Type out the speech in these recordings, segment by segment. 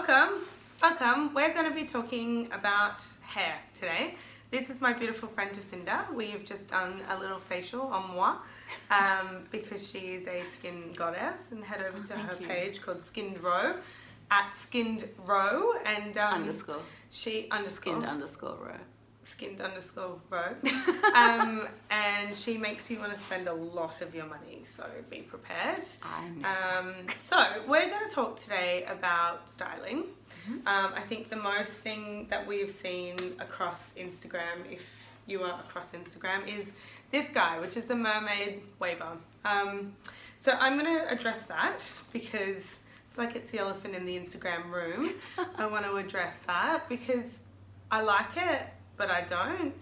Welcome. We're going to be talking about hair today. This is my beautiful friend Jacinda. We've just done a little facial on moi because she's a skin goddess, and head over to her page called Skinned Row at Skinned Row and underscore. Skinned underscore row. And she makes you want to spend a lot of your money, so be prepared. So we're going to talk today about styling. I think the most thing that we've seen across Instagram, if you are across Instagram, is this guy, which is the Mermade waver. So I'm going to address that because like it's the elephant in the Instagram room. I want to address that because I like it, but I don't.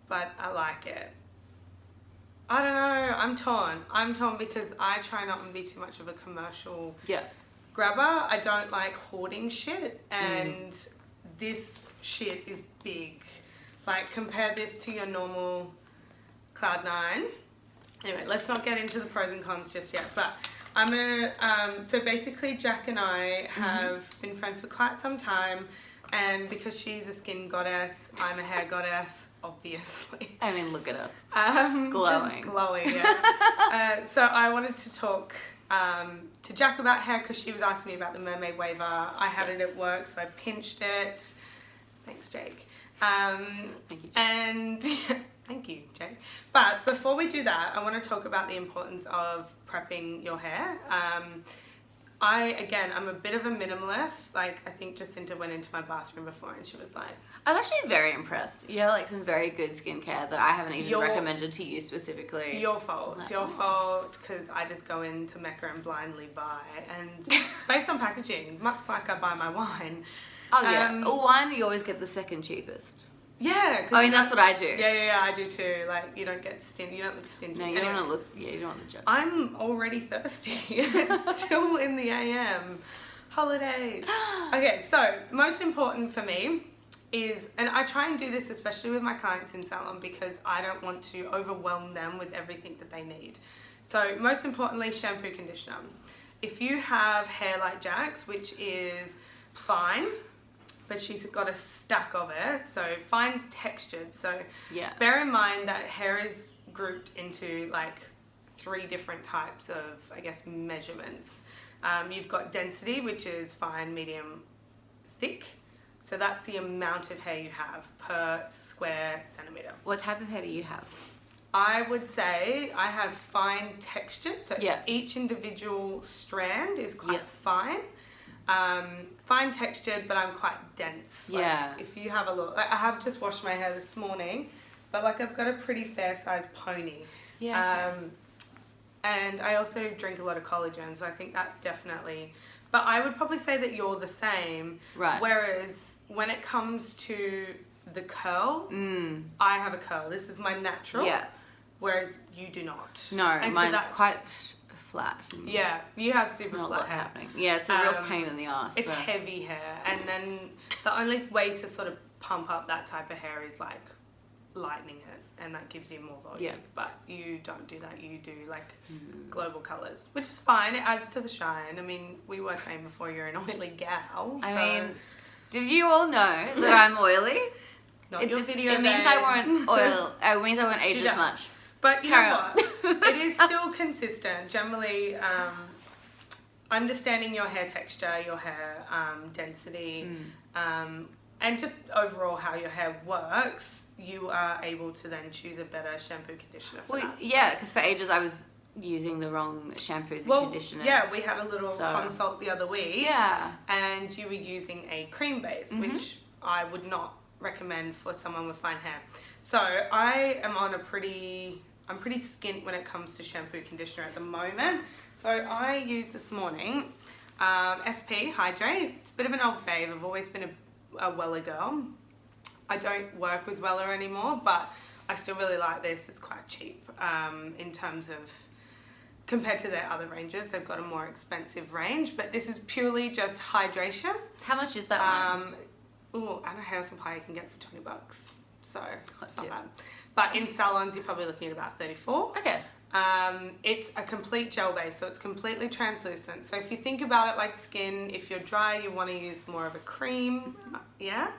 But I like it. I don't know. I'm torn because I try not to be too much of a commercial grabber. I don't like hoarding shit, and this shit is big. Like, compare this to your normal Cloud9. Anyway, let's not get into the pros and cons just yet, but I'm gonna so basically Jack and I have been friends for quite some time, and because she's a skin goddess, I'm a hair goddess, obviously. I mean, look at us. Glowing. Just glowing, yeah. So I wanted to talk to Jack about hair because she was asking me about the Mermade waver. I had it at work, so I pinched it. Thanks, Jake. Thank you, Jake. And thank you, Jake. But before we do that, I want to talk about the importance of prepping your hair. I'm a bit of a minimalist. Like, I think Jacinta went into my bathroom before and she was like... I was actually very impressed. You have like some very good skincare that I haven't even recommended to you specifically. Your fault. It's your fault because I just go into Mecca and blindly buy. And based on packaging, much like I buy my wine. Oh yeah. Wine, you always get the second cheapest. Yeah. I mean, that's what I do. Yeah, I do too. Like, you don't get stingy. You don't look stingy. No, you don't want to look, you don't want the judge. I'm already thirsty. It's still in the AM. Holidays. Okay, so most important for me is, and I try and do this especially with my clients in salon because I don't want to overwhelm them with everything that they need. So most importantly, shampoo, conditioner. If you have hair like Jack's, which is fine, but she's got a stack of it, so fine textured. So bear in mind that hair is grouped into like 3 different types of, I guess, measurements. You've got density, which is fine, medium, thick. So that's the amount of hair you have per square centimeter. What type of hair do you have? I would say I have fine textured, so each individual strand is quite fine. Fine textured, but I'm quite dense. Like, if you have a look, like, I have just washed my hair this morning, but like I've got a pretty fair sized pony. And I also drink a lot of collagen, so I think that definitely, but I would probably say that you're the same. Right. Whereas when it comes to the curl, I have a curl. This is my natural. Yeah. Whereas you do not. No, and mine's quite flat. Yeah, you have super flat hair. Happening. Yeah, it's a real pain in the ass. It's heavy hair, and then the only way to sort of pump up that type of hair is like lightening it, and that gives you more volume. Yeah. But you don't do that. You do like global colours, which is fine. It adds to the shine. I mean, we were saying before you're an oily gal. So. I mean, did you all know that I'm oily? Not your video. It means I won't oil. It means I won't age as much. But you know what? It is still consistent. Generally, understanding your hair texture, your hair density, and just overall how your hair works, you are able to then choose a better shampoo conditioner for that. Yeah, because for ages I was using the wrong shampoos and conditioners. Yeah, we had a little consult the other week. Yeah. And you were using a cream base, which I would not recommend for someone with fine hair. So I am on I'm pretty skint when it comes to shampoo conditioner at the moment. So I used this morning SP Hydrate. It's a bit of an old fave. I've always been a Weller girl. I don't work with Weller anymore, but I still really like this. It's quite cheap in terms of, compared to their other ranges. They've got a more expensive range, but this is purely just hydration. How much is that one? At a hair supply you can get for $20. So it's not bad. But in salons, you're probably looking at about 34. Okay. It's a complete gel base, so it's completely translucent. So if you think about it like skin, if you're dry, you want to use more of a cream, yeah?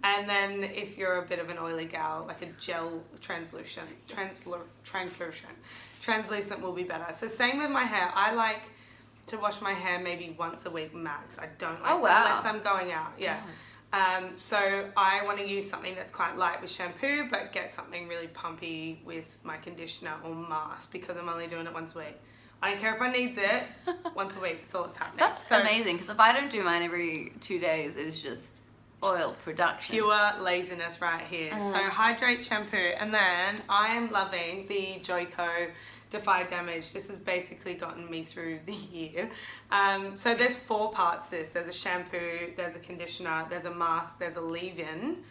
And then if you're a bit of an oily gal, like a gel translucent will be better. So same with my hair. I like to wash my hair maybe once a week max. I don't like unless I'm going out. Yeah. So I want to use something that's quite light with shampoo, but get something really pumpy with my conditioner or mask, because I'm only doing it once a week. I don't care if I needs it. Once a week, that's all that's happening. That's amazing, because if I don't do mine every 2 days, it's just oil production. Pure laziness right here. So hydrate, shampoo, and then I am loving the Joico Defy Damage. This has basically gotten me through the year. So there's 4 parts to this. There's a shampoo, there's a conditioner, there's a mask, there's a leave-in.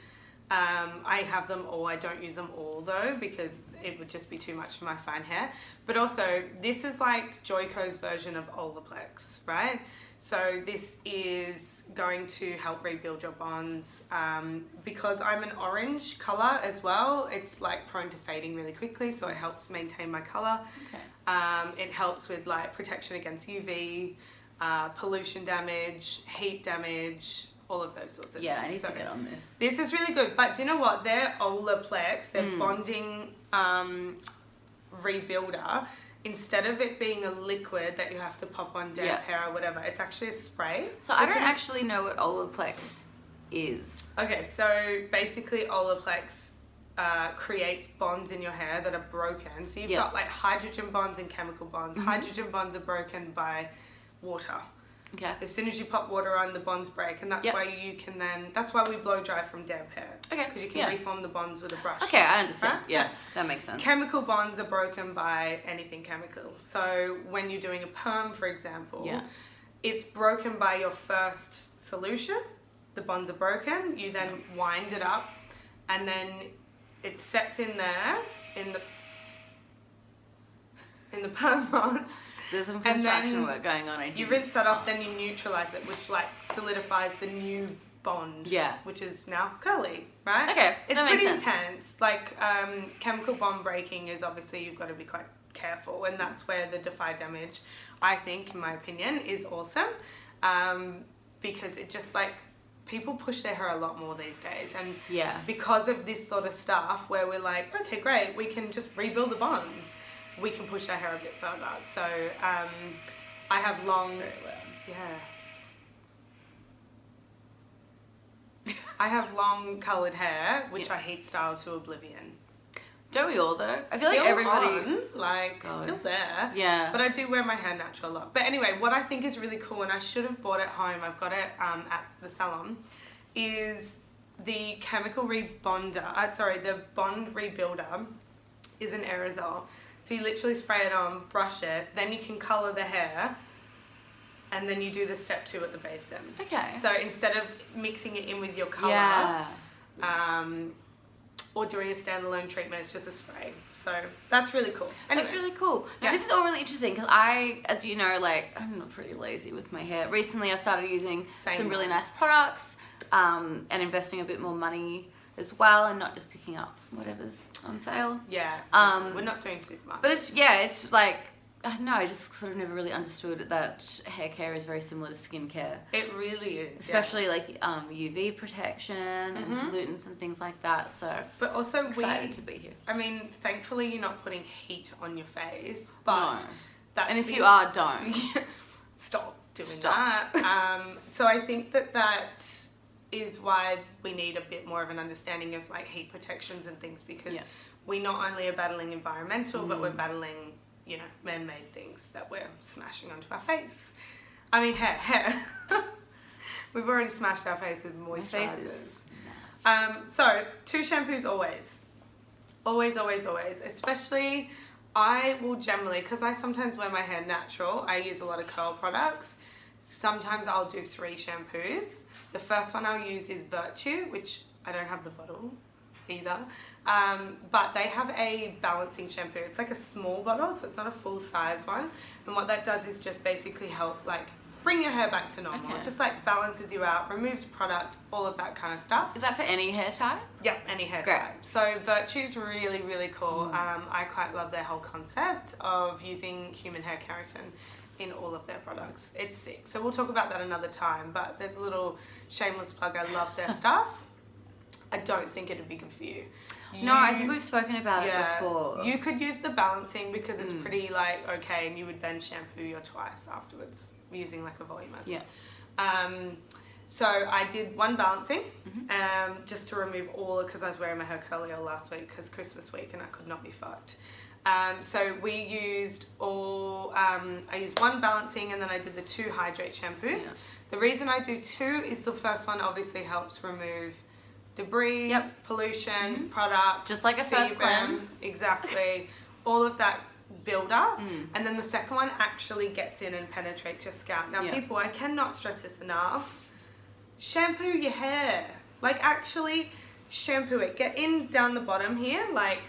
I have them all. I don't use them all though, because it would just be too much for my fine hair. But also, this is like Joico's version of Olaplex, right? So this is going to help rebuild your bonds. Because I'm an orange color as well, it's like prone to fading really quickly, so it helps maintain my color. Okay. It helps with like protection against UV, pollution damage, heat damage, all of those sorts of things. Yeah, I need to get on this. This is really good. But do you know what? Their Olaplex, their bonding rebuilder, instead of it being a liquid that you have to pop on damp hair or whatever, it's actually a spray. So I don't actually know what Olaplex is. Okay, so basically Olaplex creates bonds in your hair that are broken. So you've got like hydrogen bonds and chemical bonds. Hydrogen bonds are broken by water. Okay. As soon as you pop water on, the bonds break, and that's why you can then. That's why we blow dry from damp hair. Okay. Because you can reform the bonds with a brush. Okay, I understand. Right? Yeah, that makes sense. Chemical bonds are broken by anything chemical. So when you're doing a perm, for example, it's broken by your first solution. The bonds are broken. You then wind it up, and then it sets in there in the perm rods. There's some construction work going on. You rinse that off, then you neutralize it, which like solidifies the new bond. Yeah. Which is now curly, right? Okay. It's pretty intense. Like chemical bond breaking is obviously you've got to be quite careful, and that's where the Defy Damage, I think, in my opinion, is awesome. Because it just like people push their hair a lot more these days, and because of this sort of stuff where we're like, okay, great, we can just rebuild the bonds. We can push our hair a bit further. So I have long, I have long coloured hair, which I heat style to oblivion. Don't we all though? I feel still like everybody still there. Yeah. But I do wear my hair natural a lot. But anyway, what I think is really cool, and I should have bought it home, I've got it at the salon, is the chemical rebonder. The bond rebuilder is an aerosol. So you literally spray it on, brush it, then you can colour the hair, and then you do the step 2 at the basin. Okay. So instead of mixing it in with your colour, or doing a standalone treatment, it's just a spray. So that's really cool. Anyway. That's really cool. Now, this is all really interesting because I, as you know, like I'm not pretty lazy with my hair. Recently I've started using some really nice products and investing a bit more money as well, and not just picking up whatever's on sale. Yeah. We're not doing supermarkets. But it's like, I don't know, I just sort of never really understood that hair care is very similar to skin care. It really is. Especially like UV protection and pollutants and things like that. So but also excited to be here. I mean, thankfully you're not putting heat on your face, but and if you are, don't. Stop doing that. So I think that is why we need a bit more of an understanding of like heat protections and things, because we not only are battling environmental, but we're battling, you know, man-made things that we're smashing onto our face. I mean, hair. We've already smashed our face with moisturizers. So 2 shampoos always. Always, always, always. Especially, I will generally, because I sometimes wear my hair natural, I use a lot of curl products. Sometimes I'll do 3 shampoos. The first one I'll use is Virtue, which I don't have the bottle either. But they have a balancing shampoo. It's like a small bottle, so it's not a full size one. And what that does is just basically help like bring your hair back to normal. It just like balances you out, removes product, all of that kind of stuff. Is that for any hair type? Yeah, any hair type. So Virtue's really, really cool. I quite love their whole concept of using human hair keratin in all of their products. It's sick. So we'll talk about that another time, but there's a little shameless plug. I love their stuff. I don't think it'd be good for you. No, I think we've spoken about it before. You could use the balancing because it's pretty like okay, and you would then shampoo your twice afterwards using like a volumizer. Yeah. So I did one balancing just to remove all, because I was wearing my hair curlier last week because Christmas week and I could not be fucked. So we used I used one balancing and then I did the 2 hydrate shampoos. Yeah. The reason I do 2 is the first one obviously helps remove debris, pollution, product. Just like a first cleanse. Exactly. All of that buildup. And then the second one actually gets in and penetrates your scalp. Now people, I cannot stress this enough. Shampoo your hair. Like actually shampoo it. Get in down the bottom here, like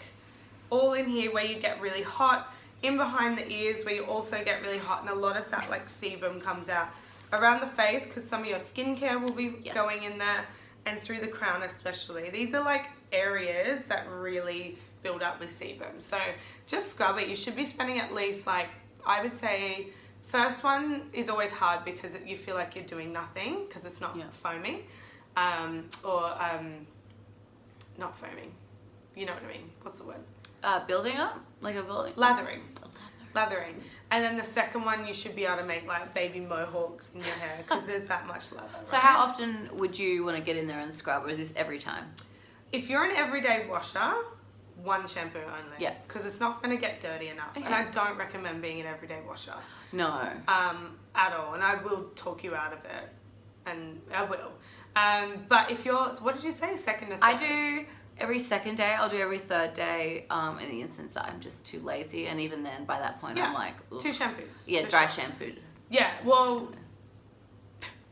all in here where you get really hot, in behind the ears where you also get really hot, and a lot of that like sebum comes out. Around the face, because some of your skincare will be going in there, and through the crown especially. These are like areas that really build up with sebum. So just scrub it. You should be spending at least like, I would say, first one is always hard because you feel like you're doing nothing because it's not foaming. Not foaming. You know what I mean? What's the word? Building up? Like a volume? Lathering. Lathering. And then the second one, you should be able to make like baby mohawks in your hair because there's that much lather. So how often would you want to get in there and scrub, or is this every time? If you're an everyday washer, one shampoo only. Yeah. Because it's not going to get dirty enough. Okay. And I don't recommend being an everyday washer. No. At all. And I will talk you out of it. And I will. But if you're, what did you say? Second to third? I do every second day. I'll do every third day in the instance that I'm just too lazy. And even then, by that point, I'm like... Ugh. 2 shampoos. Yeah, dry shampooed. Yeah, well...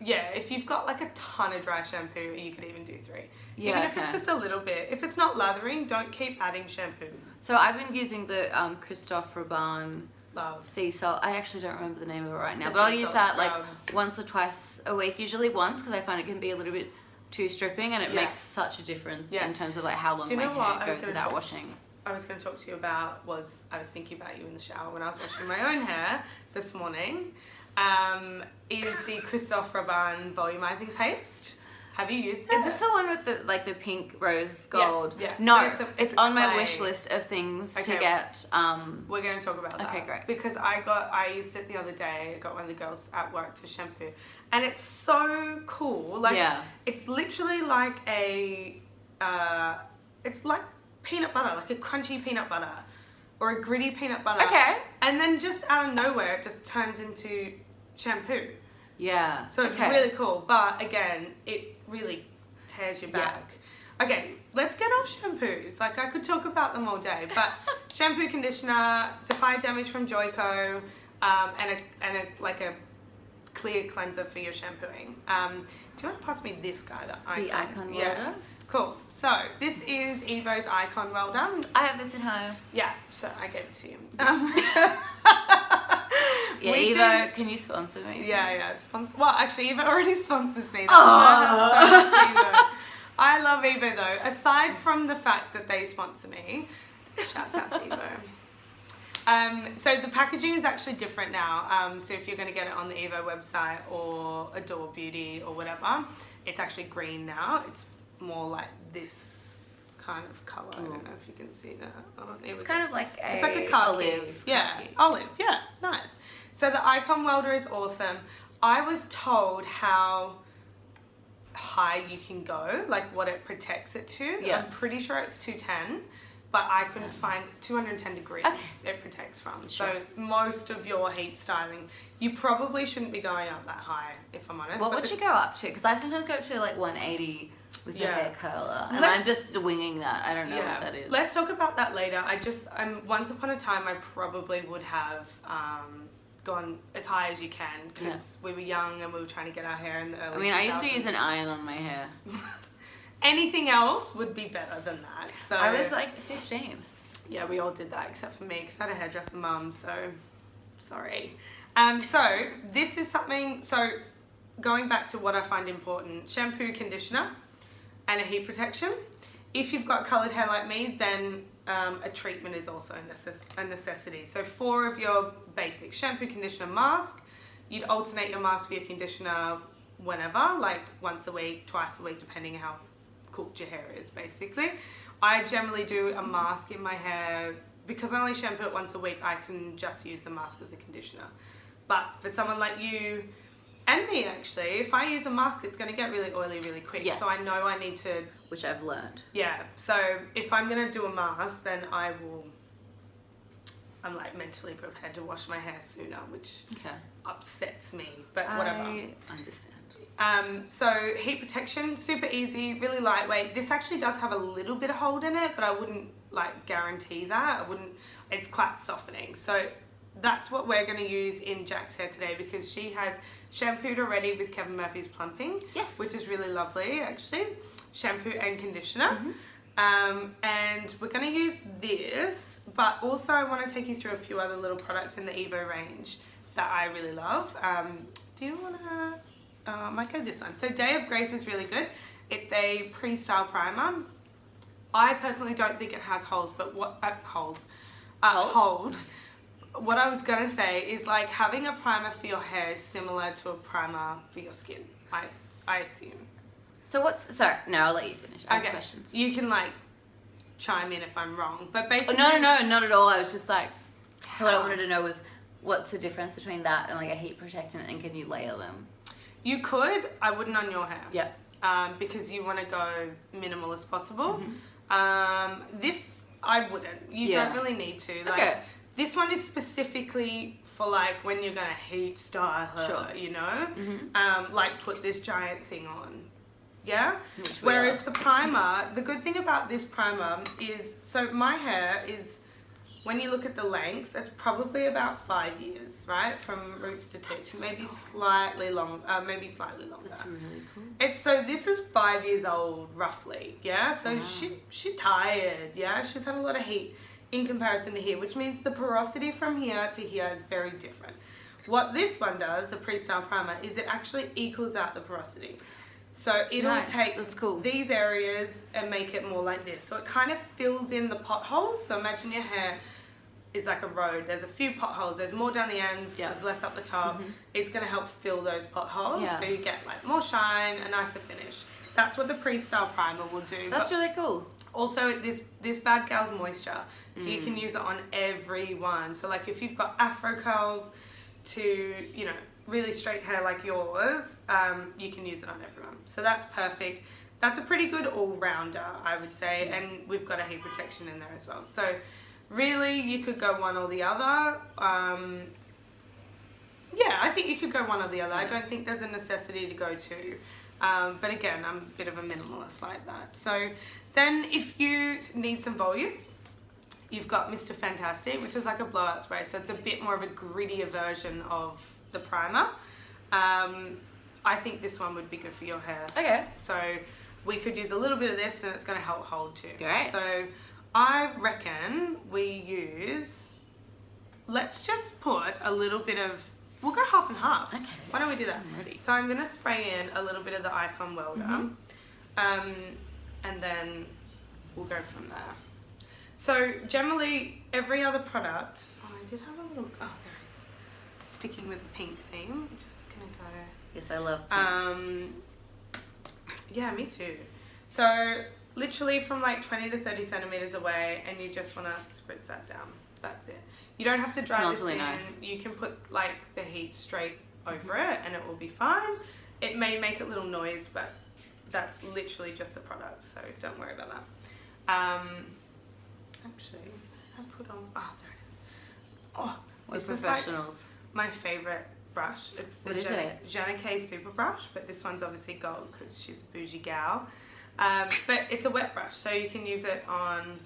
Yeah, if you've got like a ton of dry shampoo, you could even do 3. Yeah, even if it's just a little bit. If it's not lathering, don't keep adding shampoo. So I've been using the Christophe Robin Love sea salt. I actually don't remember the name of it right now, but I'll use that like once or twice a week, usually once, because I find it can be a little bit too stripping, and it makes such a difference in terms of like how long my hair goes without washing. I was going to talk to you about I was thinking about you in the shower when I was washing my own hair this morning. Is the Christophe Robin volumizing paste. Have you used it? Is this the one with the pink rose gold? Yeah. No, it's on my wish list of things to get. We're going to talk about that. Okay, great. Because I used it the other day. I got one of the girls at work to shampoo. And it's so cool. Like, it's literally like it's like peanut butter, like a crunchy peanut butter or a gritty peanut butter. Okay. And then just out of nowhere, it just turns into shampoo. Yeah. So it's really cool. But again, it really tears your back. Yeah. Okay, let's get off shampoos. Like, I could talk about them all day. But shampoo, conditioner, Defy Damage from Joico, and a clear cleanser for your shampooing. Do you want to pass me this guy? The Icon Welder? Cool. So this is Evo's Icon Welder. I have this at home. Yeah, so I gave it to you. Yeah, Evo, can you sponsor me? Yeah. Well, actually, Evo already sponsors me. That's why I have so much Evo. I love Evo though. Aside from the fact that they sponsor me, shouts out to Evo. So the packaging is actually different now. So if you're going to get it on the Evo website or Adore Beauty or whatever, it's actually green now. It's more like this kind of colour. I don't know if you can see that. It's kind of like it's like a khaki. Olive. Yeah, khaki. Olive. Yeah, nice. So the Icon Welder is awesome. I was told how high you can go, like what it protects it to. Yeah. I'm pretty sure it's 210, but I couldn't find 210 degrees it protects from. Sure. So most of your heat styling, you probably shouldn't be going up that high, if I'm honest. What would you go up to? Because I sometimes go up to like 180 with the hair curler, and I'm just winging that. I don't know what that is. Let's talk about that later. Once upon a time, I probably would have gone as high as you can because we were young and we were trying to get our hair in the early 2000s. I used to use an iron on my hair. Anything else would be better than that. So I was like 15. Yeah, we all did that except for me because I had a hairdresser mum, so sorry. So this is something, so going back to what I find important, shampoo, conditioner, and a heat protection. If you've got coloured hair like me, then a treatment is also a necessity. So 4 of your basics, shampoo, conditioner, mask. You'd alternate your mask for your conditioner whenever, like once a week, twice a week, depending how cooked your hair is, basically. I generally do a mask in my hair. Because I only shampoo it once a week, I can just use the mask as a conditioner. But for someone like you and me, actually, if I use a mask, it's going to get really oily really quick. Yes. So I know I need to... Which I've learned. Yeah. So if I'm going to do a mask, then I'm like mentally prepared to wash my hair sooner, which upsets me. But whatever. I understand. So heat protection, super easy, really lightweight. This actually does have a little bit of hold in it, but I wouldn't like guarantee that. It's quite softening. So that's what we're going to use in Jack's hair today, because she has shampooed already with Kevin Murphy's plumping. Yes. Which is really lovely, actually. Shampoo and conditioner. And we're going to use this, but also I want to take you through a few other little products in the Evo range that I really love. Do you want to... I might go this one. So Day of Grace is really good. It's a pre-style primer. I personally don't think it has holes, but what hold. What I was gonna say is like having a primer for your hair is similar to a primer for your skin. I assume. So sorry, no, I'll let you finish. I have questions. You can like chime in if I'm wrong, but basically. No, not at all. I was just like, so what I wanted to know was what's the difference between that and like a heat protectant, and can you layer them? You could. I wouldn't on your hair. Yeah. Because you want to go minimal as possible. This I wouldn't. You don't really need to. Like, this one is specifically for like when you're gonna heat style her, you know, like put this giant thing on. Yeah. Whereas the primer, the good thing about this primer is, so my hair is, when you look at the length, it's probably about 5 years, right? From roots to tips, maybe slightly longer. That's really cool. So this is 5 years old, roughly, yeah? So she tired, yeah? She's had a lot of heat in comparison to here, which means the porosity from here to here is very different. What this one does, the pre-style primer, is it actually equals out the porosity. So it'll take these areas and make it more like this. So it kind of fills in the potholes. So imagine your hair is like a road. There's a few potholes. There's more down the ends. There's less up the top. It's going to help fill those potholes. So you get like more shine, a nicer finish. That's what the pre-style primer will do. That's really cool. Also, this bad gal's moisture. So you can use it on everyone. So like if you've got afro curls to, you know, really straight hair like yours, you can use it on everyone. So that's perfect. That's a pretty good all-rounder, I would say, and we've got a heat protection in there as well. So really, you could go one or the other. Yeah, I think you could go one or the other. I don't think there's a necessity to go two. But again, I'm a bit of a minimalist like that. So then if you need some volume, you've got Mr. Fantastic, which is like a blowout spray. So it's a bit more of a grittier version of the primer. I think this one would be good for your hair. Okay. So we could use a little bit of this and it's going to help hold too. Great. So I reckon we use, let's just put a little bit of, we'll go half and half. Okay. Why don't we do that? I'm ready. So I'm going to spray in a little bit of the Icon Welder. And then we'll go from there. So generally every other product, I did have a little, there it is. Sticking with the pink theme, we're just going to go. Yes, I love pink. Yeah, me too. So literally from like 20 to 30 centimeters away, and you just want to spritz that down. That's it. You don't have to dry this really in. nice. You can put like the heat straight over it and it will be fine. It may make a little noise, but that's literally just the product, so don't worry about that. Actually, I put on, there it is. Oh, this is professionals. Like my favorite brush. It's the Janice Super Brush, but this one's obviously gold because she's a bougie gal. But it's a wet brush, so you can use it on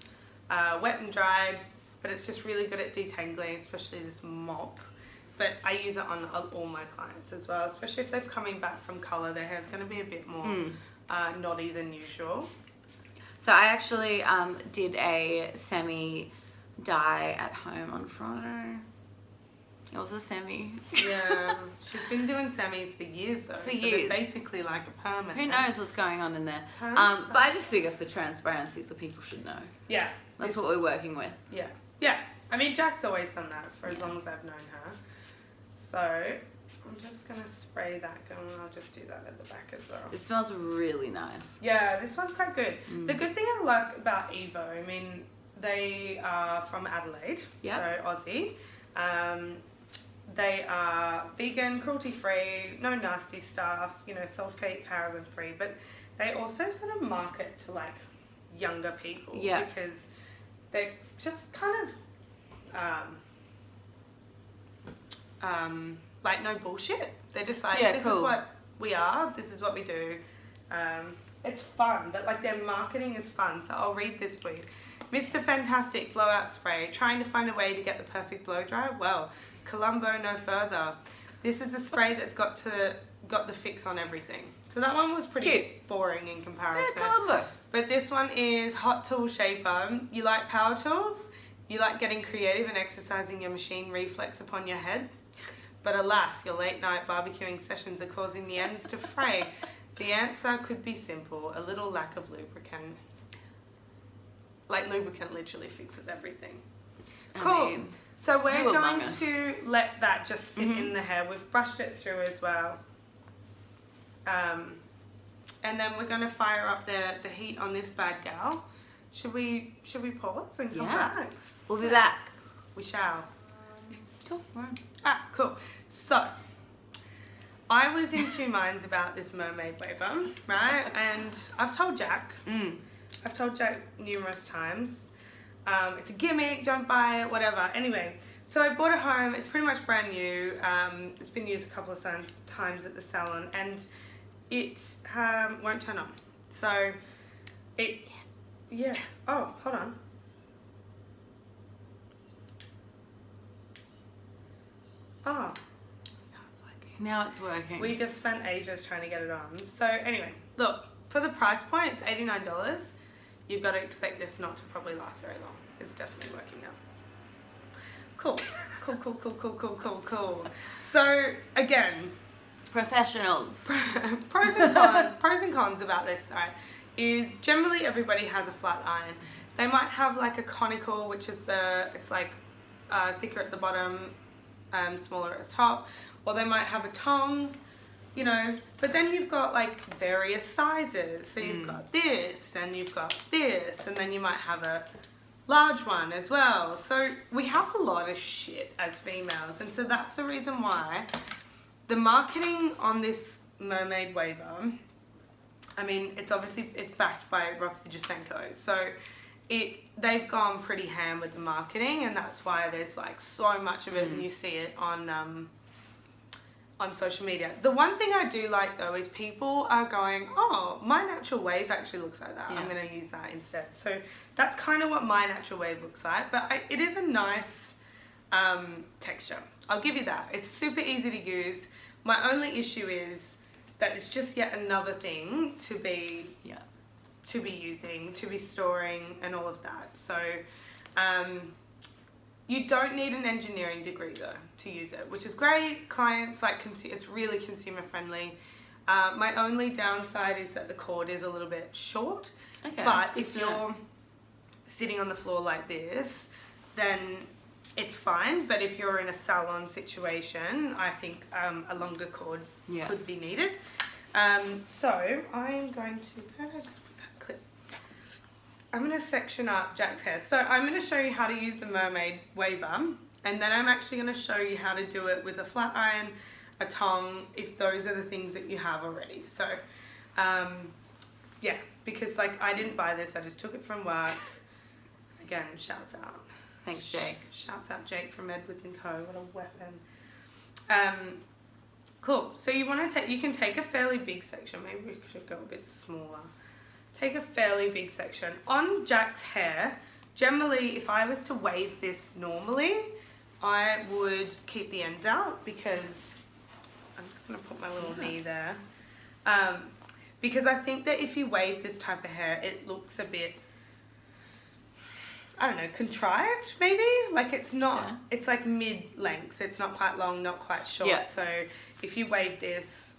wet and dry, but it's just really good at detangling, especially this mop. But I use it on all my clients as well, especially if they're coming back from colour. Their hair's going to be a bit more knotty than usual. So I actually did a semi-dye at home on Friday. It was a semi. Yeah, she's been doing semis for years though. They're basically like a permanent. Who knows what's going on in there? But I just figure for transparency, the people should know. Yeah. That's what we're working with. Yeah. Yeah. I mean, Jack's always done that for as long as I've known her. So I'm just going to spray that and I'll just do that at the back as well. It smells really nice. Yeah, this one's quite good. The good thing I like about Evo, I mean, they are from Adelaide, so Aussie. They are vegan, cruelty-free, no nasty stuff, you know, sulfate, paraben-free, but they also sort of market to like younger people because they're just kind of like no bullshit. They're just like, this is what we are, this is what we do. It's fun, but like their marketing is fun. So I'll read this for you. Mr. Fantastic Blowout Spray. Trying to find a way to get the perfect blow dry? Well, Colombo no further. This is a spray that's got the fix on everything. So that one was pretty boring in comparison. Yeah, Colombo. But this one is Hot Tool Shaper. You like power tools? You like getting creative and exercising your machine reflex upon your head? But alas, your late night barbecuing sessions are causing the ends to fray. The answer could be simple. A little lack of lubricant. Like lubricant literally fixes everything. Cool. I mean, so we're going to let that just sit in the hair. We've brushed it through as well. And then we're going to fire up the heat on this bad gal. Should we pause and come back? We'll be back. We shall. Cool. Cool. So, I was in two minds about this Mermade waver, right? And I've told Jack. I've told Jack numerous times. It's a gimmick, don't buy it, whatever. Anyway, so I bought it home. It's pretty much brand new. It's been used a couple of times at the salon and it won't turn on. So oh, hold on. Oh. Now it's working. We just spent ages trying to get it on. So anyway, look, for the price point, it's $89. You've got to expect this not to probably last very long. It's definitely working now. Cool. Cool. So again, professionals. pros and cons about this, right, is generally everybody has a flat iron. They might have like a conical, which is it's like thicker at the bottom, smaller at the top, or they might have a tongue, you know, but then you've got like various sizes. So you've got this, and you've got this, and then you might have a large one as well. So we have a lot of shit as females, and so that's the reason why the marketing on this Mermade waver, I mean, it's backed by Roxy Jasenko, so they've gone pretty ham with the marketing, and that's why there's like so much of it, and you see it on social media. The one thing I do like though is people are going, oh, my natural wave actually looks like that. I'm going to use that instead. So that's kind of what my natural wave looks like, but it is a nice texture. I'll give you that. It's super easy to use. My only issue is that it's just yet another thing to be using, to be storing, and all of that. So you don't need an engineering degree though to use it, which is great. Clients like it's really consumer friendly. My only downside is that the cord is a little bit short. Okay. But if you're sitting on the floor like this, then it's fine. But if you're in a salon situation, I think a longer cord could be needed. So I'm going to, where did I just put that clip? I'm going to section up Jack's hair. So I'm going to show you how to use the Mermade waver, and then I'm actually going to show you how to do it with a flat iron, a tongue, if those are the things that you have already. So yeah, because like I didn't buy this, I just took it from work. Again, shouts out. Thanks, Jake. Shouts out Jake from Edwards & Co. What a weapon. Cool. So you can take a fairly big section. Maybe we should go a bit smaller. Take a fairly big section. On Jack's hair, generally, if I was to wave this normally, I would keep the ends out because I'm just going to put my little knee there. Because I think that if you wave this type of hair, it looks a bit, I don't know, contrived maybe. Like it's not, it's like mid-length. It's not quite long, not quite short. Yeah. So if you wave this,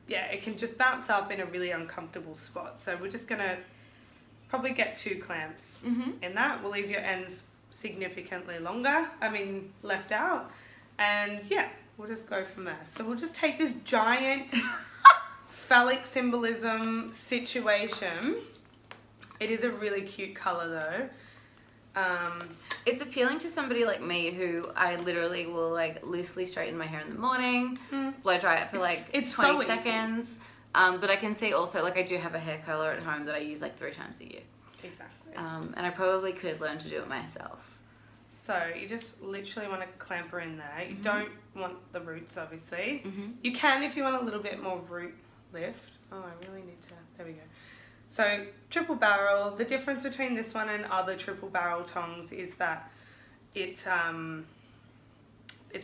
it can just bounce up in a really uncomfortable spot. So we're just gonna probably get 2 clamps in that. We'll leave your ends significantly longer, left out. And yeah, we'll just go from there. So we'll just take this giant phallic symbolism situation. It is a really cute colour though. It's appealing to somebody like me who I literally will like loosely straighten my hair in the morning, blow dry it for it's 20 seconds. But I can see also, like I do have a hair curler at home that I use like 3 times a year. Exactly. And I probably could learn to do it myself. So you just literally want to clamp her in there. You don't want the roots, obviously. You can if you want a little bit more root lift. Oh, I really need to, there we go. So triple barrel, the difference between this one and other triple barrel tongs is that it's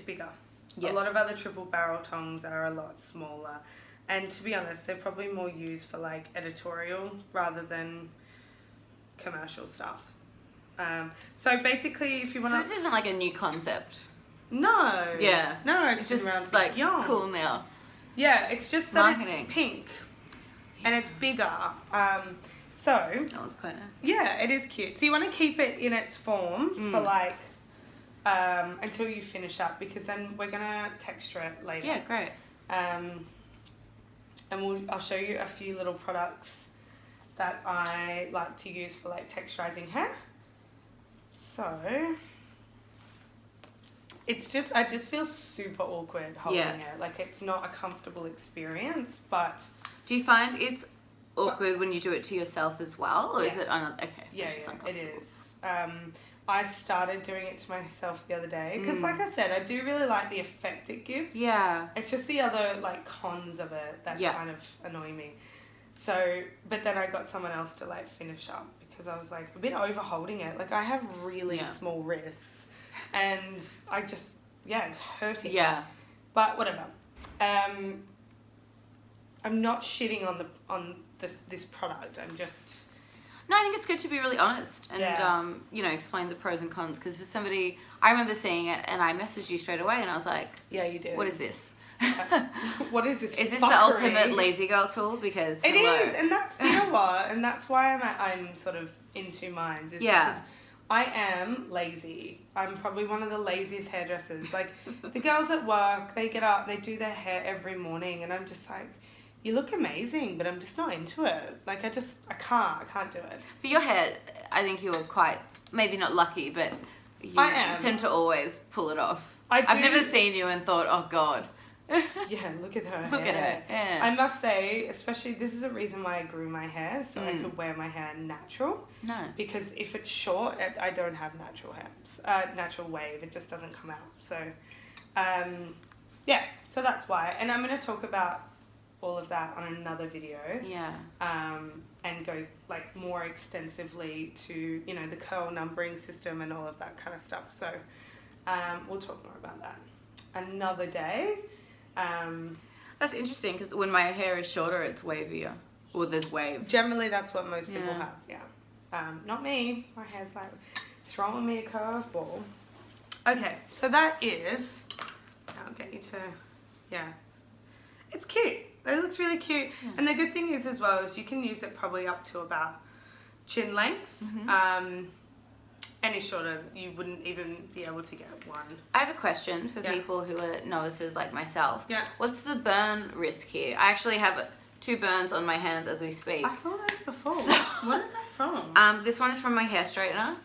bigger. A lot of other triple barrel tongs are a lot smaller. And to be honest, they're probably more used for like editorial rather than commercial stuff. So basically if you want to... So this isn't like a new concept? No. Yeah. No, it's just around for like young. Cool now. Yeah, it's just that marketing. It's pink. And it's bigger. So that looks quite nice. Yeah, it is cute. So you want to keep it in its form for like until you finish up, because then we're gonna texture it later. Yeah, great. And I'll show you a few little products that I like to use for like texturizing hair. So it's just, I just feel super awkward holding it. Like it's not a comfortable experience, but... Do you find it's awkward when you do it to yourself as well? Or is it another... Okay, so yeah, it's just uncomfortable. It is. I started doing it to myself the other day because like I said, I do really like the effect it gives. Yeah. It's just the other like cons of it that kind of annoy me. So, but then I got someone else to like finish up because I was like a bit over holding it. Like I have really small wrists and I just, it's hurting. Yeah. But whatever. I'm not shitting on this product. I'm just... No, I think it's good to be really honest and, explain the pros and cons. Because for somebody, I remember seeing it and I messaged you straight away and I was like, yeah, you did. What is this? What is this? Is this the ultimate lazy girl tool? Because it is, and that's, you know what, and that's why I'm sort of in 2 minds. Is because I am lazy. I'm probably one of the laziest hairdressers. Like the girls at work, they get up, they do their hair every morning, and I'm just like, you look amazing, but I'm just not into it. Like I can't do it. But your hair, I think you're quite, maybe not lucky, but you tend to always pull it off. I've never seen you and thought, oh God. Yeah, look at her Look hair. at her. Yeah. I must say, especially, this is a reason why I grew my hair, so I could wear my hair natural. Nice. Because if it's short, I don't have natural natural wave. It just doesn't come out. So, so that's why. And I'm going to talk about all of that on another video. Yeah. And go like more extensively to, the curl numbering system and all of that kind of stuff. So, we'll talk more about that another day. That's interesting because when my hair is shorter, it's wavier. Or there's waves. Generally, that's what most people have. Yeah. Not me. My hair's like throwing me a curveball. Okay, so that is. I'll get you to. It's cute. It looks really cute. Yeah. And the good thing is as well is you can use it probably up to about chin length. Any shorter, you wouldn't even be able to get one. I have a question for people who are novices like myself. Yeah. What's the burn risk here? I actually have 2 burns on my hands as we speak. I saw those before. So, what is that from? This one is from my hair straightener.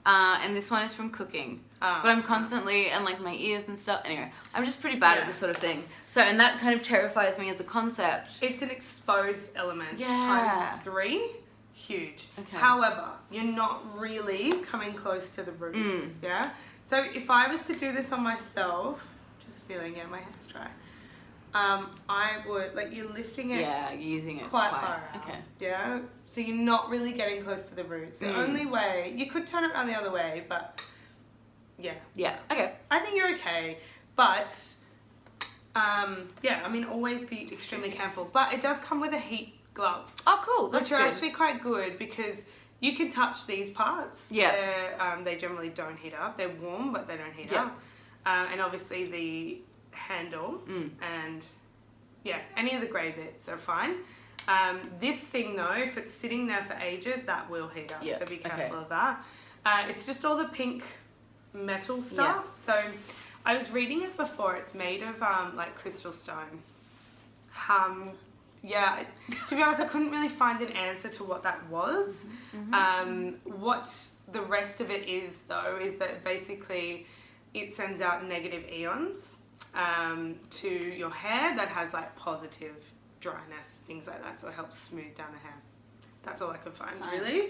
And this one is from cooking. But I'm constantly, and like my ears and stuff. Anyway, I'm just pretty bad at this sort of thing. So, and that kind of terrifies me as a concept. It's an exposed element times 3. Huge. Okay. However, you're not really coming close to the roots, So if I was to do this on myself, just feeling my hair's dry, I would, like, you're lifting it you're using it quite far out. Okay. Yeah? So you're not really getting close to the roots. The only way, you could turn it around the other way, but yeah. Okay. I think you're okay, but always be extremely careful. But it does come with a heat glove. Oh, cool. That's which are good. actually quite good because you can touch these parts. Yeah. They generally don't heat up. They're warm, but they don't heat Yeah. up. And obviously the handle and any of the grey bits are fine. This thing though, if it's sitting there for ages, that will heat up. So be careful of that. It's just all the pink metal stuff. So I was reading it before. It's made of like crystal stone. To be honest, I couldn't really find an answer to what that was. What the rest of it is though is that basically it sends out negative ions to your hair that has like positive dryness, things like that, so it helps smooth down the hair. That's all I could find really.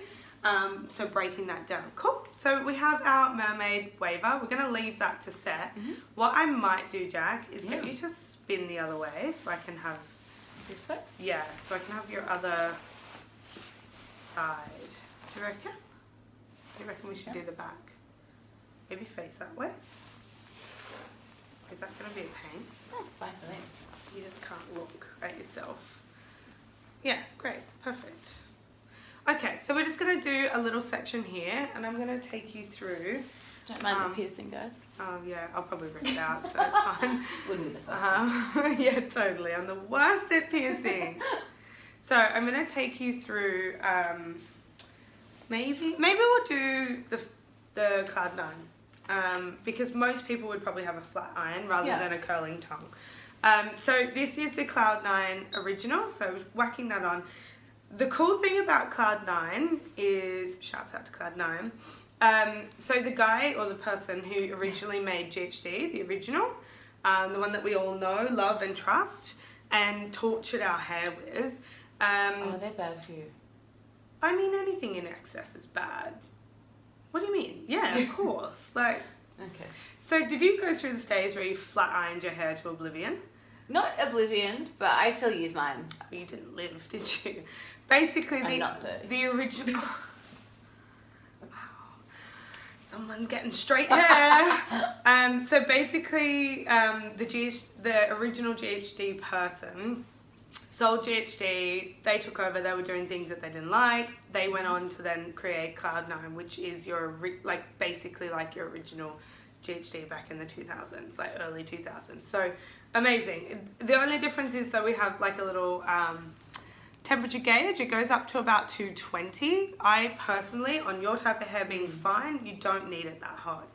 So breaking that down. Cool. So we have our Mermade waver. We're going to leave that to set. What I might do, Jack, is get you to spin the other way so I can have this way? Yeah, so I can have your other side. Do you reckon? Do you reckon we should do the back? Maybe face that way? Is that going to be a pain? That's fine for me. You just can't look at yourself. Yeah, great. Perfect. Okay, so we're just going to do a little section here, and I'm going to take you through. Don't mind the piercing, guys. Oh, yeah, I'll probably rip it out, so it's fine. Wouldn't be the first one. Yeah, totally. I'm the worst at piercing. So I'm going to take you through, maybe we'll do the Cloud 9, because most people would probably have a flat iron rather than a curling tongue. So this is the Cloud 9 original, so whacking that on. The cool thing about Cloud 9 is, shouts out to Cloud 9, so the guy or the person who originally made GHD, the original, the one that we all know, love and trust, and tortured our hair with. They're bad for you. I mean, anything in excess is bad. What do you mean? Yeah, of course. Like, okay. So did you go through the stage where you flat ironed your hair to oblivion? Not oblivion, but I still use mine. You didn't live, did you? Basically, the original. Wow, someone's getting straight hair. So basically, the original GHD person sold GHD. They took over. They were doing things that they didn't like. They went on to then create Cloud 9, which is basically like your original GHD back in the 2000s, like early 2000s. So amazing. The only difference is that we have like a little temperature gauge. It goes up to about 220. I personally, on your type of hair being fine, you don't need it that hot.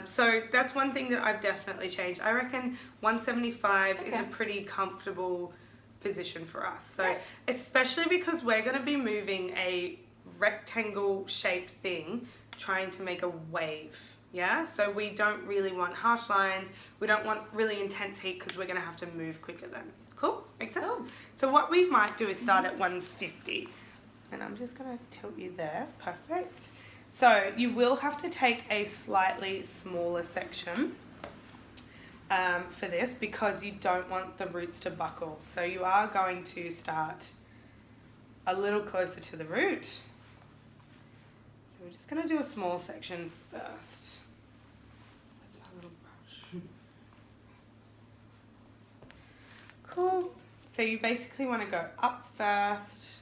So that's one thing that I've definitely changed. I reckon 175 is a pretty comfortable position for us. So especially because we're going to be moving a rectangle shaped thing, trying to make a wave. Yeah, so we don't really want harsh lines. We don't want really intense heat because we're going to have to move quicker then. Cool? Makes sense? Cool. So what we might do is start at 150. And I'm just going to tilt you there. Perfect. So you will have to take a slightly smaller section for this because you don't want the roots to buckle. So you are going to start a little closer to the root. So we're just going to do a small section first. Where's my little brush? Cool. So you basically want to go up first,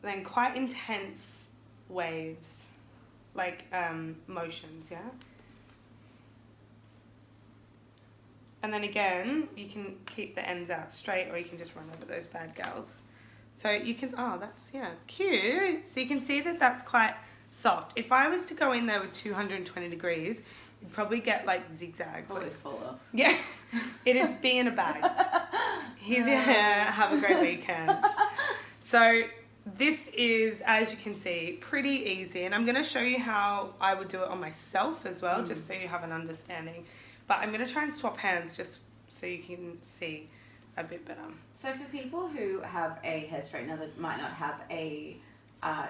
then quite intense waves, like motions, yeah? And then again, you can keep the ends out straight or you can just run over those bad gals. So you can, that's, cute. So you can see that that's quite soft. If I was to go in there with 220 degrees, you'd probably get like zigzags. Probably fall off. Yeah, it'd be in a bag. Here's your hair, have a great weekend. So this is, as you can see, pretty easy. And I'm gonna show you how I would do it on myself as well, just so you have an understanding. But I'm gonna try and swap hands just so you can see a bit better. So for people who have a hair straightener that might not have a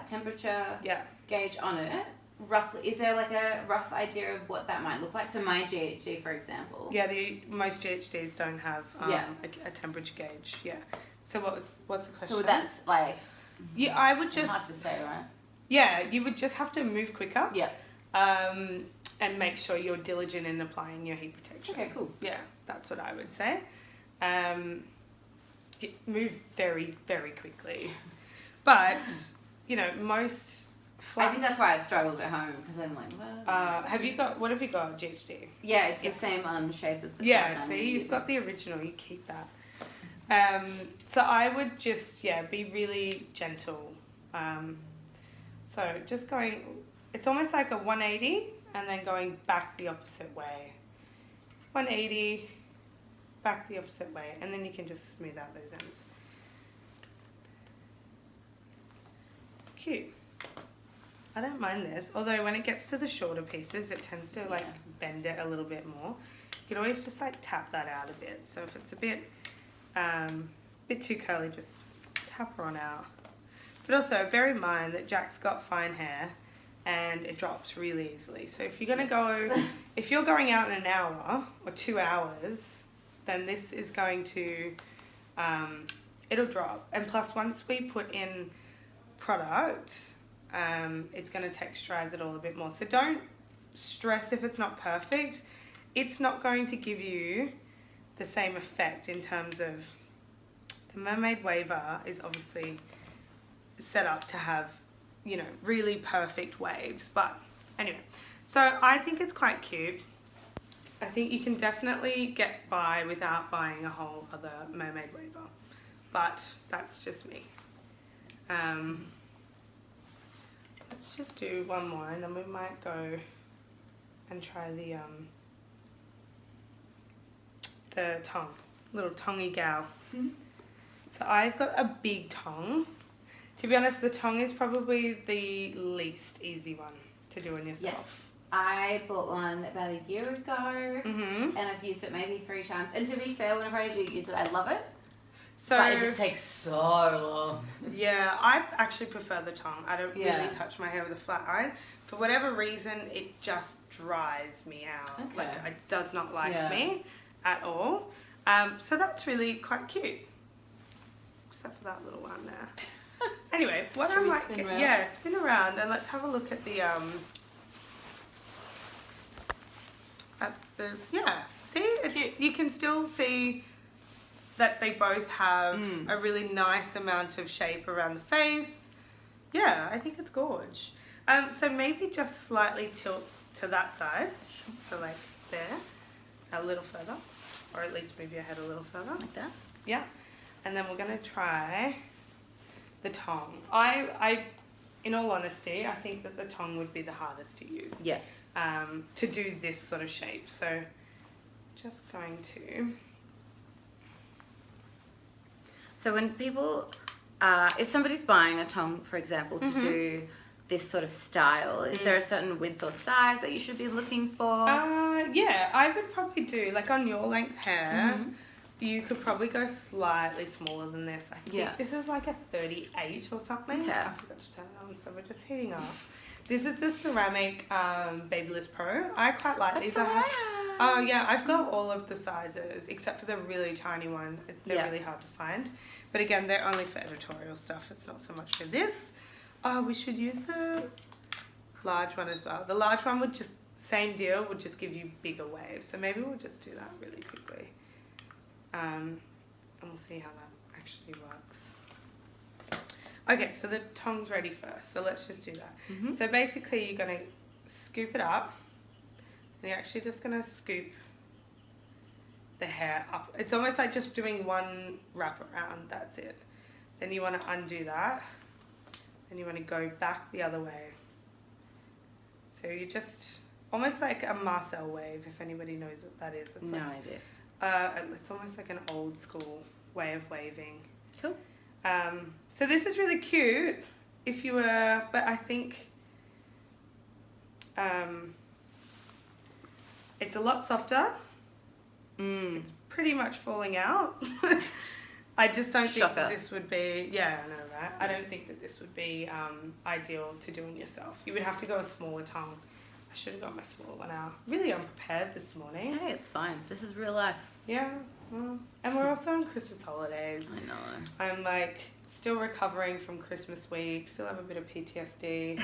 temperature gauge on it, roughly, is there like a rough idea of what that might look like? So my GHD, for example. Yeah, most GHDs don't have a temperature gauge. Yeah. So what's the question? So that's like. Yeah, I would just. Hard to say, right? Yeah, you would just have to move quicker. Yeah. And make sure you're diligent in applying your heat protection. Okay, cool. Yeah, that's what I would say. Move very, very quickly. But you know, most I flat... think that's why I've struggled at home, because I'm like, what have you got, GHD? Yeah, it's the same shape as the Yeah, see, you've got the original, you keep that. So I would just, be really gentle. So just going, it's almost like a 180 and then going back the opposite way. 180, back the opposite way, and then you can just smooth out those ends. Cute. I don't mind this, although when it gets to the shorter pieces, it tends to like bend it a little bit more. You can always just like tap that out a bit. So if it's a bit too curly, just tap her on out. But also bear in mind that Jack's got fine hair and it drops really easily. So if you're gonna go, if you're going out in an hour or 2 hours, then this is going to, it'll drop. And plus once we put in product, it's going to texturize it all a bit more. So don't stress if it's not perfect. It's not going to give you the same effect in terms of the Mermade waver is obviously set up to have, you know, really perfect waves. But anyway, so I think it's quite cute. I think you can definitely get by without buying a whole other Mermade waver, but that's just me. Let's just do one more and then we might go and try the tongue, little tonguey gal. So I've got a big tongue. To be honest, the tongue is probably the least easy one to do on yourself. Yes. I bought one about a year ago, and I've used it maybe 3 times. And to be fair, whenever I do use it, I love it. So, but it just takes so long. Yeah, I actually prefer the tongue. I don't really touch my hair with a flat iron. For whatever reason, it just dries me out. Okay. Like, it does not like me at all. So that's really quite cute. Except for that little one there. Anyway, what I might get... Yeah, spin around and let's have a look at the... see? It's, you can still see... that they both have a really nice amount of shape around the face. Yeah, I think it's gorge. So maybe just slightly tilt to that side. So like there, a little further. Or at least move your head a little further. Like that? Yeah. And then we're going to try the tongue. I, in all honesty, I think that the tongue would be the hardest to use. Yeah. To do this sort of shape. So just going to... So when people, if somebody's buying a tongue, for example, to do this sort of style, is there a certain width or size that you should be looking for? Yeah, I would probably do, like on your length hair, you could probably go slightly smaller than this. I think this is like a 38 or something. Okay. I forgot to turn it on, so we're just heating up. This is the ceramic Babyliss Pro. I quite like these. Oh yeah, I've got all of the sizes except for the really tiny one. They're really hard to find. But again, they're only for editorial stuff. It's not so much for this. Oh, we should use the large one as well. The large one would just, same deal, would just give you bigger waves. So maybe we'll just do that really quickly. And we'll see how that actually works. Okay, so the tongue's ready first. So let's just do that. So basically you're going to scoop it up. And you're actually just going to scoop the hair up. It's almost like just doing one wrap around, that's it. Then you want to undo that. Then you want to go back the other way. So you just, almost like a Marcel wave, if anybody knows what that is. It's no idea. It's almost like an old school way of waving. Cool. So this is really cute if you were, but I think... it's a lot softer. It's pretty much falling out. I just don't think that this would be... Yeah, I know, right? I don't think that this would be ideal to doing yourself. You would have to go a smaller tongue. I should have got my small one out. Really unprepared this morning. Hey, it's fine. This is real life. Yeah, well, and we're also on Christmas holidays. I know. I'm like still recovering from Christmas week. Still have a bit of PTSD.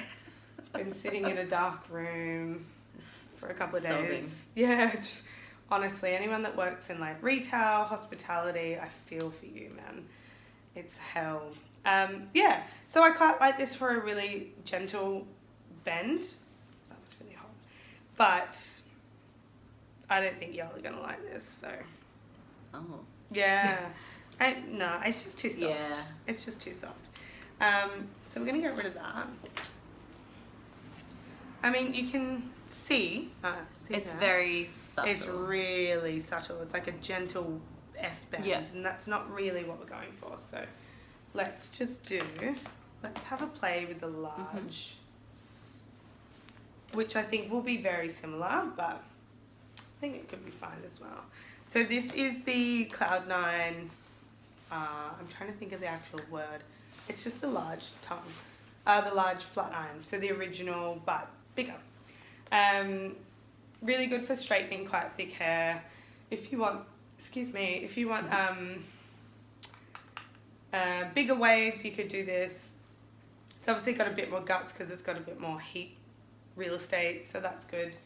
Been sitting in a dark room for a couple of days. Yeah, just, honestly, anyone that works in like retail, hospitality, I feel for you, man. It's hell. Yeah, so I quite like this for a really gentle bend. That was really hot. But I don't think y'all are going to like this, so. Oh. Yeah. No, it's just too soft. Yeah. It's just too soft. So we're going to get rid of that. I mean, you can see it's that. very subtle. It's really subtle. It's like a gentle S bend, yeah. and that's not really what we're going for. So let's have a play with the large, which I think will be very similar, but I think it could be fine as well. So this is the Cloud9, I'm trying to think of the actual word. It's just the large tongue, the large flat iron. So the original, but bigger. Really good for straightening quite thick hair. If you want, bigger waves, you could do this. It's obviously got a bit more guts because it's got a bit more heat real estate, so that's good.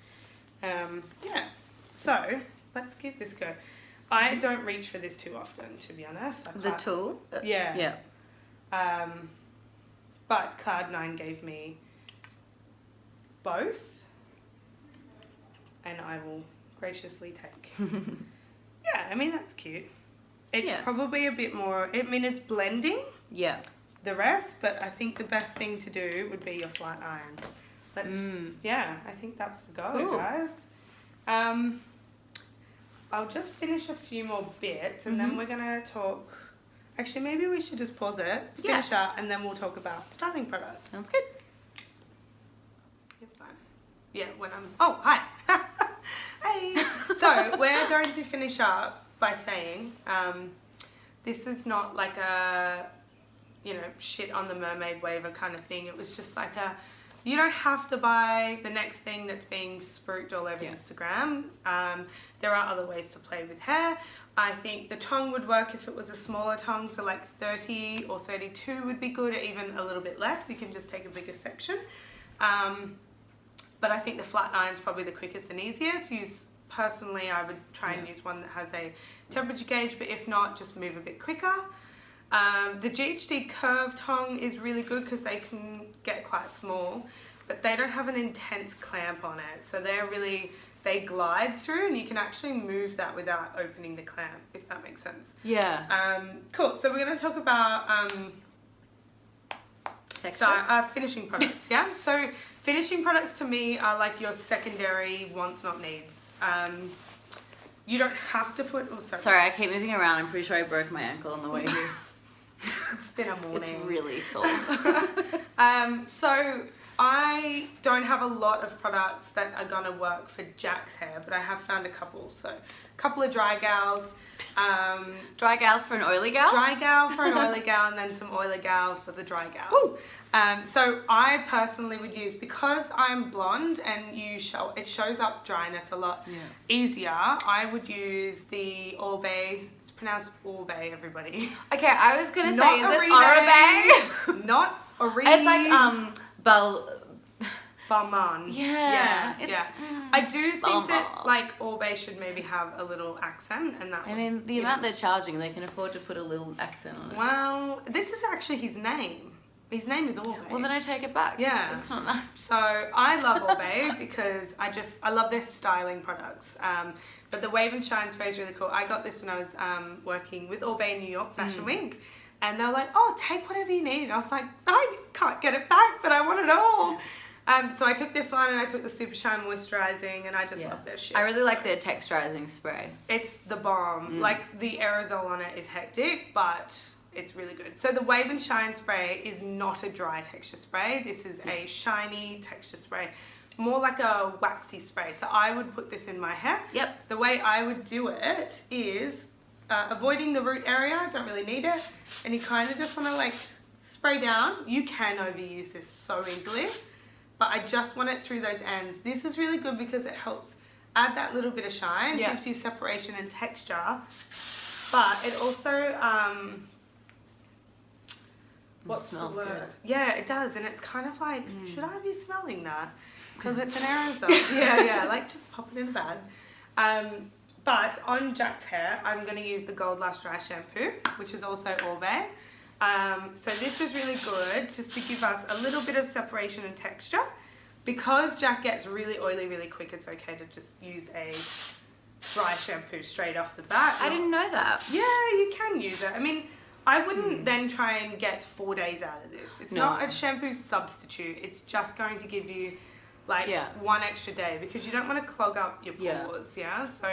Yeah, so let's give this a go. I don't reach for this too often, to be honest. The tool? Yeah. Yeah. But Cloud9 gave me both, and I will graciously take. Yeah, I mean, that's cute. It's probably a bit more, I mean, it's blending the rest, but I think the best thing to do would be your flat iron. Yeah, I think that's the go, guys. I'll just finish a few more bits, and then we're going to talk. Actually, maybe we should just pause it, finish up, and then we'll talk about styling products. Sounds good. Yeah, when I'm... Oh, hi. Hey. So, we're going to finish up by saying this is not like a, shit on the Mermade waiver kind of thing. It was just like you don't have to buy the next thing that's being spruiked all over Instagram. There are other ways to play with hair. I think the tongue would work if it was a smaller tongue, so like 30 or 32 would be good, or even a little bit less. You can just take a bigger section. But I think the flat iron's probably the quickest and easiest. Personally, I would try and use one that has a temperature gauge, but if not, just move a bit quicker. The GHD curved tongue is really good because they can get quite small, but they don't have an intense clamp on it. So they glide through, and you can actually move that without opening the clamp, if that makes sense. Yeah. Cool. So we're going to talk about finishing products. Yeah. So finishing products to me are like your secondary wants, not needs. You don't have to put... Oh, sorry, I keep moving around. I'm pretty sure I broke my ankle on the way here. It's been a morning. It's really sore. So I don't have a lot of products that are going to work for Jack's hair, but I have found a couple. So a couple of dry gals. Dry gals for an oily gal? Dry gal for an oily gal, and then some oily gal for the dry gal. So I personally would use, because I'm blonde and it shows up dryness a lot easier, I would use the Orbe. It's pronounced Orbe, everybody. Okay, I was going to say, is it Orbe? Not Orbe. It's like Balmain. Yeah. I do think that like Orbe should maybe have a little accent, and that. I mean, the amount they're charging, they can afford to put a little accent on it. Well, this is actually his name. His name is Orbe. Well, then I take it back. Yeah, that's not nice. So I love Orbe because I love their styling products. But the Wave and Shine spray is really cool. I got this when I was working with Orbe in New York Fashion Week. And they were like, oh, take whatever you need. And I was like, I can't get it back, but I want it all. So I took this one, and I took the Super Shine Moisturizing, and I just love their shit. I really like their texturizing spray. It's the bomb. Like, the aerosol on it is hectic, but it's really good. So the Wave and Shine spray is not a dry texture spray. This is a shiny texture spray. More like a waxy spray. So I would put this in my hair. Yep. The way I would do it is... avoiding the root area, don't really need it, and you kind of just want to like spray down. You can overuse this so easily, but I just want it through those ends. This is really good because it helps add that little bit of shine, gives you separation and texture, but it also smells good. Yeah, it does, and it's kind of like, should I be smelling that? Because it's an aerosol. yeah, like just pop it in a bag. But on Jack's hair, I'm going to use the Gold Lush Dry Shampoo, which is also Orbe. So this is really good just to give us a little bit of separation and texture. Because Jack gets really oily really quick, it's okay to just use a dry shampoo straight off the bat. I didn't know that. Yeah, you can use it. I mean, I wouldn't then try and get 4 days out of this. It's not a shampoo substitute. It's just going to give you like 1 extra day because you don't want to clog up your pores, yeah? So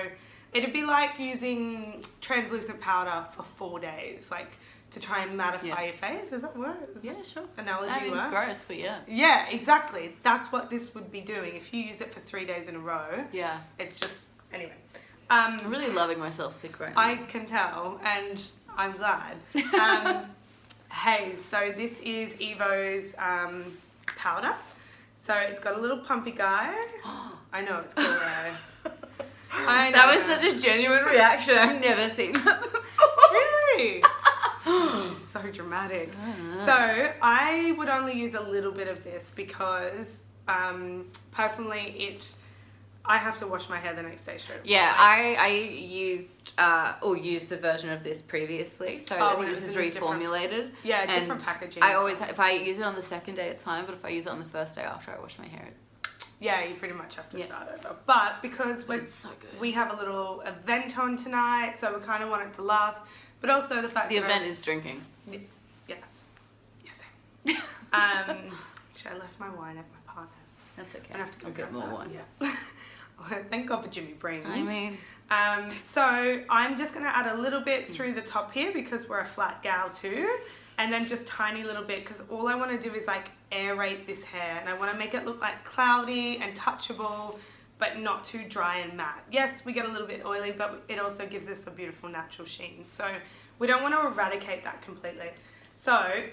it'd be like using translucent powder for 4 days, like to try and mattify your face. Does that work? Yeah, sure. Analogy I mean, work? it's gross, but yeah. Yeah, exactly. That's what this would be doing. If you use it for 3 days in a row, it's just, anyway. I'm really loving myself sick right now. I can tell, and I'm glad. Hey, so this is Evo's powder. So it's got a little pumpy guy. I know, it's cool, right? I know. That was such a genuine reaction. I've never seen that before. Really? She's so dramatic. So I would only use a little bit of this because personally I have to wash my hair the next day straight away. Yeah, I used used the version of this previously, so I think this is reformulated. Different packaging. I always, if I use it on the second day, it's fine, but if I use it on the first day after I wash my hair, it's... Yeah, you pretty much have to start over. But because it's so good. We have a little event on tonight, so we kind of want it to last. But also the fact the event is drinking. Yeah. Yes. Actually, I left my wine at my partner's. That's okay. I have to go get more wine. Yeah. Thank God for Jimmy Brings. I mean... So I'm just going to add a little bit through the top here because we're a flat gal too. And then just tiny little bit because all I want to do is like aerate this hair. And I want to make it look like cloudy and touchable, but not too dry and matte. Yes, we get a little bit oily, but it also gives us a beautiful natural sheen. So we don't want to eradicate that completely. So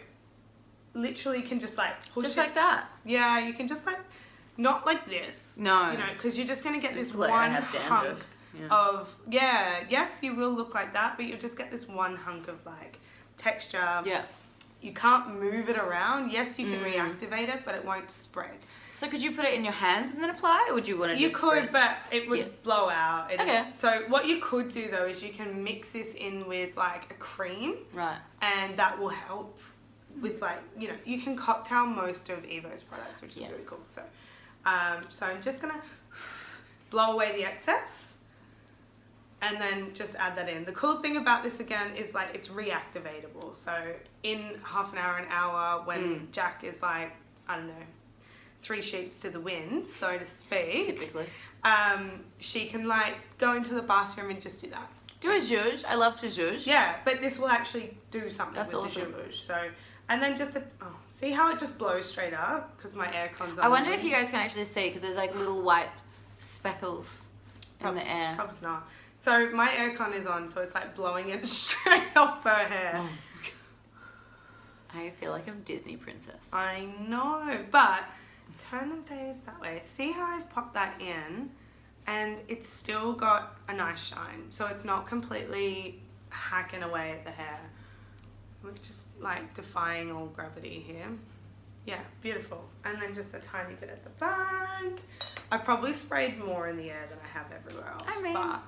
literally you can just like push just it. like that. Yeah, you can just like, not like this. No. You know, because you're just going to get this like one hunk of, yes, you will look like that, but you'll just get this one hunk of like texture. Yeah. You can't move it around. Yes, you can reactivate it, but it won't spread. So could you put it in your hands and then apply, or would you want to just You could, but it would blow out. Okay. So what you could do though is you can mix this in with like a cream. Right. And that will help with like, you know, you can cocktail most of Evo's products, which is really cool. So, so I'm just gonna blow away the excess. And then just add that in. The cool thing about this again is like it's reactivatable. So in half an hour, when Jack is like, I don't know, 3 sheets to the wind, so to speak. Typically. She can like go into the bathroom and just do that. Do a zhuzh. I love to zhuzh. Yeah, but this will actually do something with awesome. the zhuzh. So, and then just see how it just blows straight up because my aircon's on. I wonder if you guys can actually see because there's like little white speckles in the air. Probably not. So my aircon is on, so it's like blowing it straight off her hair. Oh. I feel like I'm a Disney princess. I know, but turn them face that way. See how I've popped that in, and it's still got a nice shine. So it's not completely hacking away at the hair. We're just like defying all gravity here. Yeah, beautiful. And then just a tiny bit at the back. I've probably sprayed more in the air than I have everywhere else. I mean, but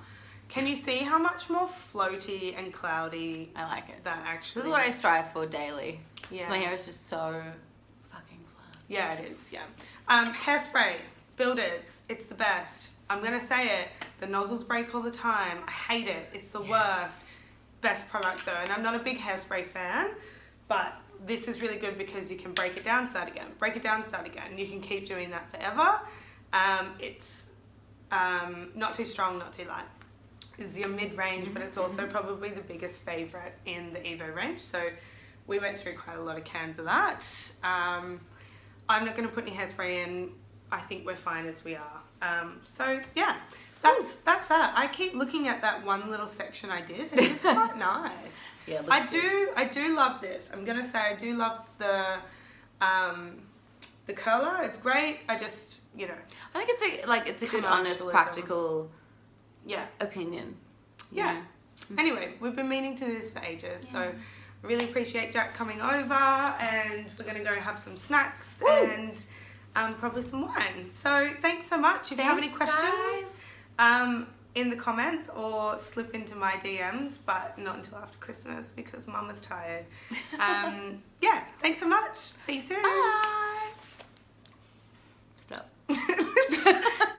can you see how much more floaty and cloudy I like it. that actually This is what I strive for daily. Yeah. So my hair is just so fucking flat. Yeah, it is, yeah. Hairspray, Builders, it's the best. I'm going to say it. The nozzles break all the time. I hate it. It's the worst. Best product though. And I'm not a big hairspray fan, but this is really good because you can break it down, start again. Break it down, start again. You can keep doing that forever. It's not too strong, not too light. This is your mid-range, but it's also probably the biggest favourite in the Evo range. So we went through quite a lot of cans of that. I'm not going to put any hairspray in. I think we're fine as we are. So yeah, that's that. I keep looking at that one little section I did, and it's quite nice. Yeah, I do love this. I'm gonna say I do love the curler. It's great. I just, you know. I think it's a good, honest, practical opinion. Yeah. Anyway, we've been meaning to do this for ages, so really appreciate Jack coming over, and we're gonna go have some snacks and probably some wine. So thanks so much. If you have any questions, in the comments or slip into my DMs, but not until after Christmas because Mum was tired. Yeah, thanks so much. See you soon. Bye.